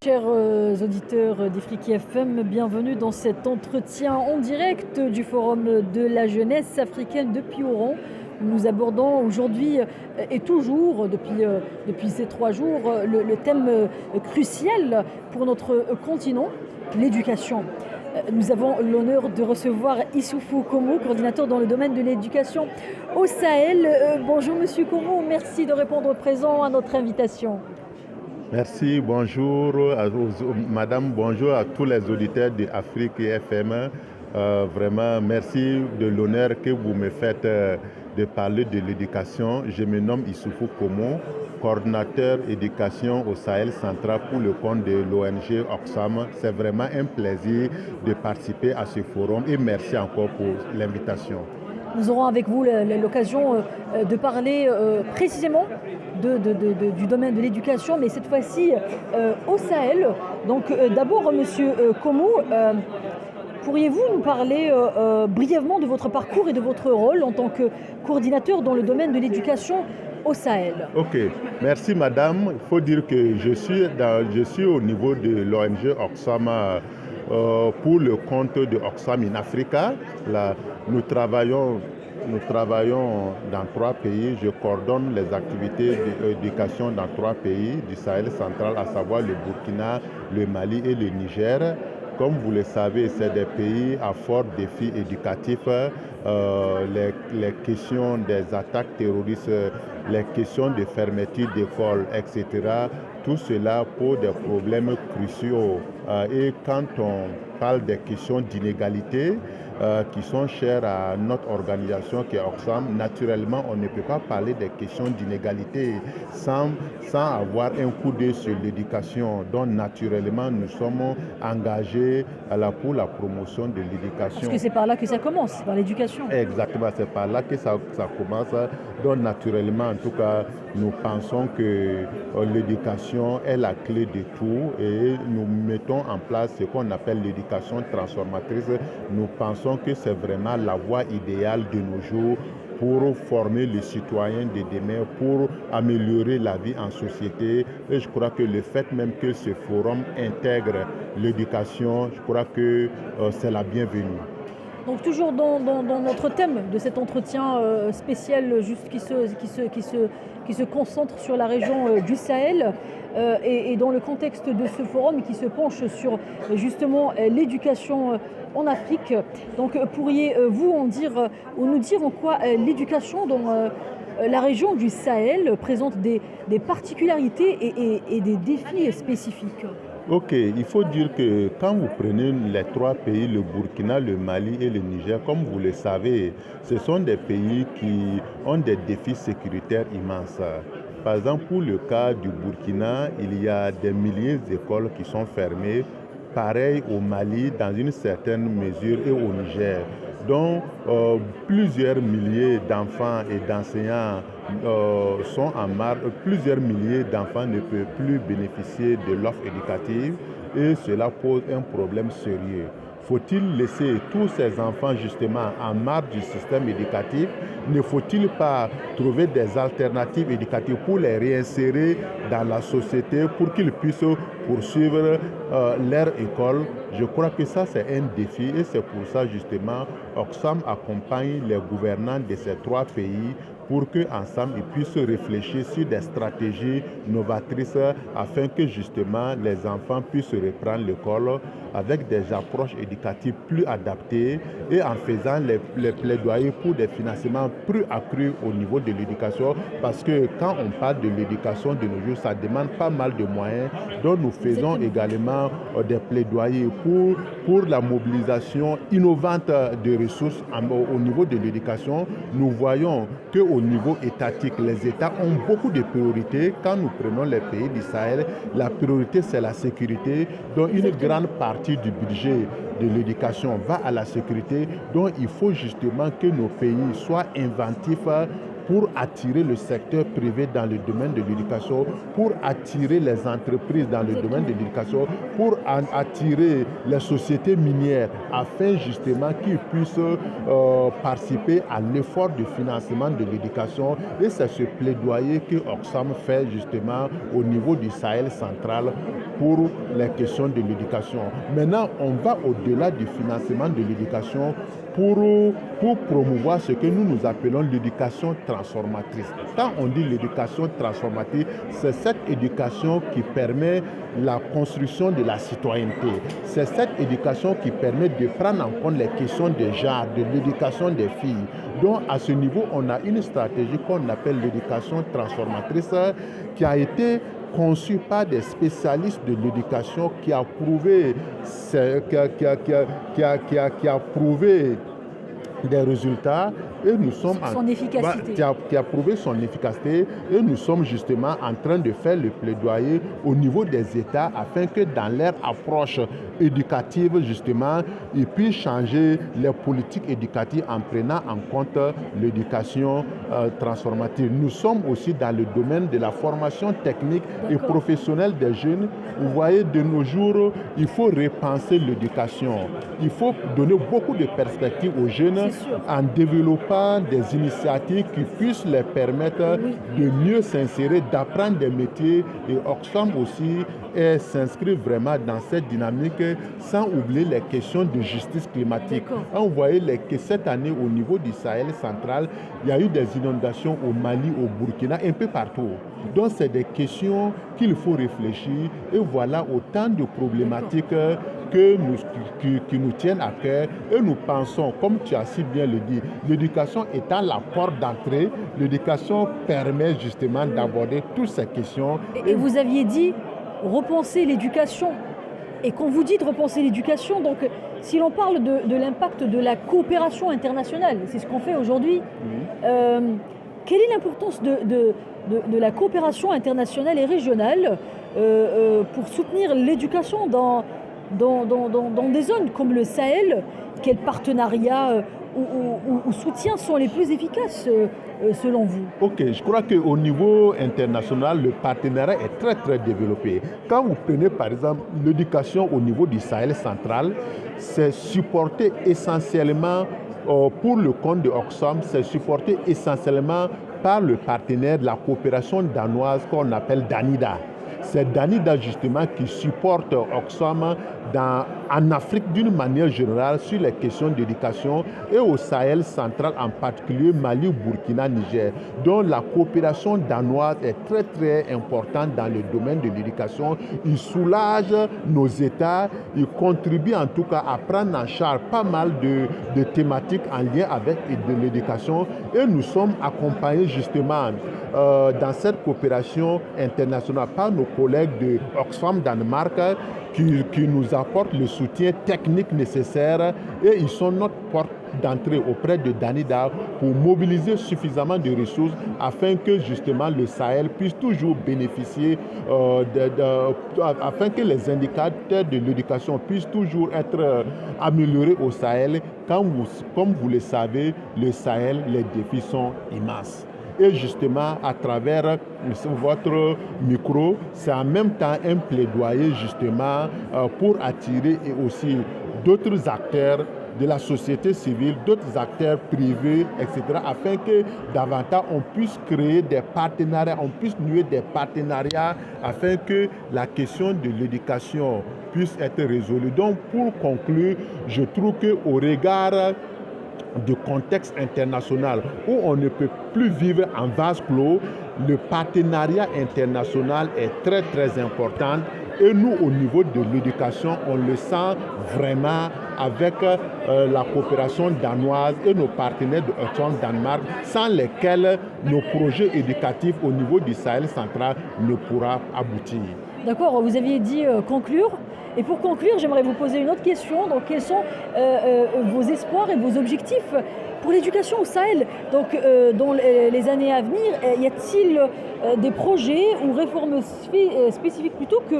Chers auditeurs d'Ifriqui FM, bienvenue dans cet entretien en direct du Forum de la jeunesse africaine de Pioron. Nous abordons aujourd'hui et toujours depuis ces 3 jours le thème crucial pour notre continent, l'éducation. Nous avons l'honneur de recevoir Issoufou Komo, coordinateur dans le domaine de l'éducation au Sahel. Bonjour Monsieur Komo, merci de répondre présent à notre invitation. Merci, bonjour madame, bonjour à tous les auditeurs d'Afrique FM. Vraiment, merci de l'honneur que vous me faites de parler de l'éducation. Je me nomme Issoufou Komo, coordinateur éducation au Sahel central pour le compte de l'ONG Oxfam. C'est vraiment un plaisir de participer à ce forum et merci encore pour l'invitation. Nous aurons avec vous l'occasion de parler précisément du domaine de l'éducation, mais cette fois-ci au Sahel. Donc d'abord, Monsieur Komo, pourriez-vous nous parler brièvement de votre parcours et de votre rôle en tant que coordinateur dans le domaine de l'éducation au Sahel? Ok, merci madame. Il faut dire que je suis au niveau de l'ONG Oxfam pour le compte de Oxfam in Africa. Là, nous travaillons dans 3 pays. Je coordonne les activités d'éducation dans 3 pays du Sahel central, à savoir le Burkina, le Mali et le Niger. Comme vous le savez, c'est des pays à fort défi éducatif. Les questions des attaques terroristes, les questions de fermeture d'écoles, etc. Tout cela pose des problèmes cruciaux. Et quand on parle des questions d'inégalité, qui sont chères à notre organisation qui est Oxfam, naturellement, on ne peut pas parler des questions d'inégalité sans avoir un coup d'œil sur l'éducation. Donc, naturellement, nous sommes engagés pour la promotion de l'éducation. Parce que c'est par là que ça commence, par l'éducation. Exactement, c'est par là que ça commence. Donc, naturellement, en tout cas, nous pensons que l'éducation est la clé de tout et nous mettons en place ce qu'on appelle l'éducation transformatrice. Nous pensons que c'est vraiment la voie idéale de nos jours pour former les citoyens de demain, pour améliorer la vie en société. Et je crois que le fait même que ce forum intègre l'éducation, je crois que c'est la bienvenue. Donc toujours dans notre thème de cet entretien spécial juste qui se concentre sur la région du Sahel et dans le contexte de ce forum qui se penche sur justement l'éducation en Afrique. Donc pourriez-vous nous dire en quoi l'éducation dans la région du Sahel présente des particularités et des défis spécifiques? Ok, il faut dire que quand vous prenez les 3 pays, le Burkina, le Mali et le Niger, comme vous le savez, ce sont des pays qui ont des défis sécuritaires immenses. Par exemple, pour le cas du Burkina, il y a des milliers d'écoles qui sont fermées. Pareil au Mali, dans une certaine mesure, et au Niger. Donc, plusieurs milliers d'enfants et d'enseignants sont en marge. Plusieurs milliers d'enfants ne peuvent plus bénéficier de l'offre éducative et cela pose un problème sérieux. Faut-il laisser tous ces enfants justement en marge du système éducatif? Ne faut-il pas trouver des alternatives éducatives pour les réinsérer dans la société pour qu'ils puissent poursuivre leur école? Je crois que ça c'est un défi et c'est pour ça justement Oxfam accompagne les gouvernants de ces 3 pays pour qu'ensemble ils puissent réfléchir sur des stratégies novatrices afin que justement les enfants puissent reprendre l'école avec des approches éducatives plus adaptées et en faisant les plaidoyers pour des financements plus accrus au niveau de l'éducation parce que quand on parle de l'éducation de nos jours, ça demande pas mal de moyens. Donc nous faisons également des plaidoyers pour la mobilisation innovante de ressources au niveau de l'éducation. Nous voyons qu'au niveau étatique, les États ont beaucoup de priorités. Quand nous prenons les pays du Sahel, la priorité c'est la sécurité. Donc une grande partie du budget de l'éducation va à la sécurité. Donc il faut justement que nos pays soient inventifs pour attirer le secteur privé dans le domaine de l'éducation, pour attirer les entreprises dans le domaine de l'éducation, pour attirer les sociétés minières afin justement qu'ils puissent participer à l'effort de financement de l'éducation. Et c'est ce plaidoyer que Oxfam fait justement au niveau du Sahel central pour les questions de l'éducation. Maintenant, on va au-delà du financement de l'éducation pour promouvoir ce que nous appelons l'éducation transformatrice. Quand on dit l'éducation transformatrice, c'est cette éducation qui permet la construction de la citoyenneté. C'est cette éducation qui permet de prendre en compte les questions de genre, de l'éducation des filles. Donc à ce niveau, on a une stratégie qu'on appelle l'éducation transformatrice qui a été conçu par des spécialistes de l'éducation qui a prouvé des résultats et nous sommes son efficacité. Qui a prouvé son efficacité et nous sommes justement en train de faire le plaidoyer au niveau des États afin que dans leur approche éducative justement ils puissent changer les politiques éducatives en prenant en compte l'éducation transformative. Nous sommes aussi dans le domaine de la formation technique et professionnelle des jeunes. Vous voyez, de nos jours, il faut repenser l'éducation. Il faut donner beaucoup de perspectives aux jeunes en développant des initiatives qui puissent les permettre de mieux s'insérer, d'apprendre des métiers. Et Oxfam aussi s'inscrit vraiment dans cette dynamique sans oublier les questions de justice climatique. Vous voyez que cette année, au niveau du Sahel central, il y a eu des inondations au Mali, au Burkina, un peu partout. Donc, c'est des questions qu'il faut réfléchir. Et voilà autant de problématiques qui nous tiennent à cœur. Et nous pensons, comme tu as si bien le dit, l'éducation étant la porte d'entrée, l'éducation permet justement d'aborder toutes ces questions. Et vous aviez dit repenser l'éducation. Et quand vous dites repenser l'éducation, donc si l'on parle de l'impact de la coopération internationale, c'est ce qu'on fait aujourd'hui, quelle est l'importance de la coopération internationale et régionale pour soutenir l'éducation dans des zones comme le Sahel? Quels partenariats ou soutiens sont les plus efficaces selon vous? Ok, je crois qu'au niveau international, le partenariat est très très développé. Quand vous prenez par exemple l'éducation au niveau du Sahel central, c'est supporté essentiellement pour le compte de Oxfam, c'est supporté essentiellement par le partenaire de la coopération danoise qu'on appelle Danida. C'est Danida justement qui supporte Oxfam en Afrique d'une manière générale sur les questions d'éducation et au Sahel central en particulier Mali, Burkina, Niger. Donc la coopération danoise est très très importante dans le domaine de l'éducation. Il soulage nos États, il contribue en tout cas à prendre en charge pas mal de thématiques en lien avec l'éducation et nous sommes accompagnés justement dans cette coopération internationale par nos collègues de Oxfam Danemark qui nous apportent le soutien technique nécessaire et ils sont notre porte d'entrée auprès de Danida pour mobiliser suffisamment de ressources afin que justement le Sahel puisse toujours bénéficier, afin que les indicateurs de l'éducation puissent toujours être améliorés au Sahel. Comme vous le savez, le Sahel, les défis sont immenses. Et justement, à travers votre micro, c'est en même temps un plaidoyer justement pour attirer et aussi d'autres acteurs de la société civile, d'autres acteurs privés, etc., afin que davantage on puisse créer des partenariats, on puisse nouer des partenariats afin que la question de l'éducation puisse être résolue. Donc, pour conclure, je trouve qu'au regard du contexte international où on ne peut plus vivre en vase clos, le partenariat international est très très important et nous au niveau de l'éducation on le sent vraiment avec la coopération danoise et nos partenaires de Oxfam Danemark sans lesquels nos projets éducatifs au niveau du Sahel central ne pourront aboutir. D'accord, vous aviez dit conclure. Et pour conclure, j'aimerais vous poser une autre question. Donc, quels sont vos espoirs et vos objectifs pour l'éducation au Sahel? Donc, dans les années à venir, y a-t-il des projets ou réformes spécifiques plutôt que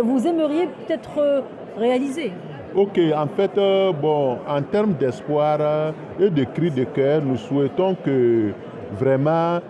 vous aimeriez peut-être réaliser? Ok, en fait, en termes d'espoir et de cri de cœur, nous souhaitons que vraiment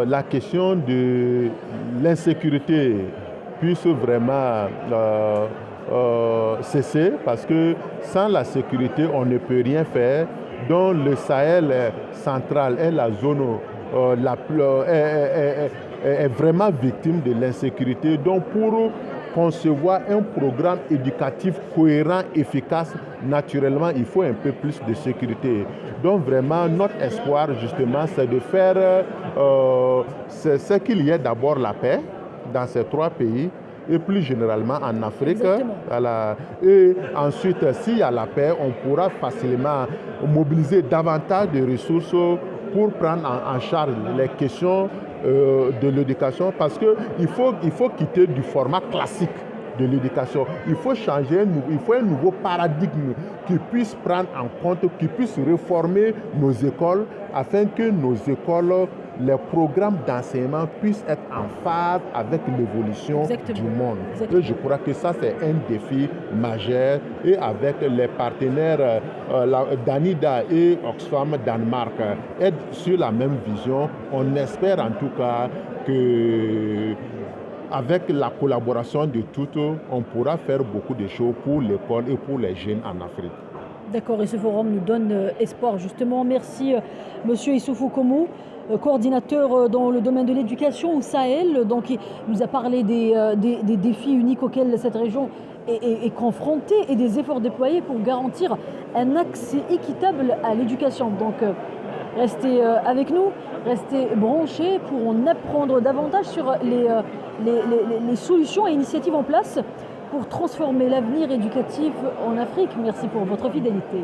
la question de l'insécurité puisse vraiment cesser, parce que sans la sécurité, on ne peut rien faire. Donc le Sahel central est la zone est vraiment victime de l'insécurité. Donc pour concevoir un programme éducatif cohérent, efficace, naturellement, il faut un peu plus de sécurité. Donc vraiment, notre espoir, justement, c'est de faire c'est qu'il y ait d'abord la paix dans ces trois pays, et plus généralement en Afrique. Voilà. Et ensuite, s'il y a la paix, on pourra facilement mobiliser davantage de ressources pour prendre en charge les questions de l'éducation, parce qu'il faut quitter du format classique de l'éducation. Il faut changer, il faut un nouveau paradigme qui puisse prendre en compte, qui puisse réformer nos écoles, afin que nos écoles, les programmes d'enseignement puissent être en phase avec l'évolution du monde. Et je crois que ça, c'est un défi majeur. Et avec les partenaires Danida et Oxfam Danemark être sur la même vision, on espère en tout cas que avec la collaboration de toutes, on pourra faire beaucoup de choses pour l'école et pour les jeunes en Afrique. D'accord, et ce forum nous donne espoir justement. Merci Monsieur Issoufou Komou, coordinateur dans le domaine de l'éducation au Sahel. Donc il nous a parlé des défis uniques auxquels cette région est confrontée et des efforts déployés pour garantir un accès équitable à l'éducation. Donc restez avec nous, restez branchés pour en apprendre davantage sur les solutions et initiatives en place pour transformer l'avenir éducatif en Afrique. Merci pour votre fidélité.